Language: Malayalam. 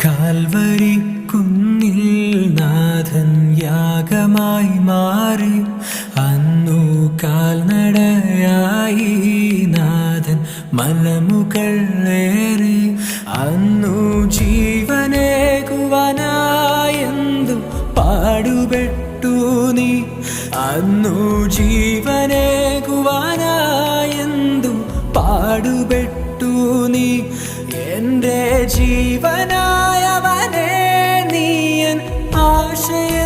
കാൽവരി കുന്നിൽ നാഥൻ യാഗമായി മാറി അന്നു കാൽനടയായി നാഥൻ മലമുകളേറി അന്നു ജീവനേകുവാനായെന്തു പാടുപെട്ടു നീ അന്നു ജീവനേകുവാനായെന്തു പാടുപെട്ടു നീ എൻ്റെ ജീവനായവനേ നീയൻ ആശയ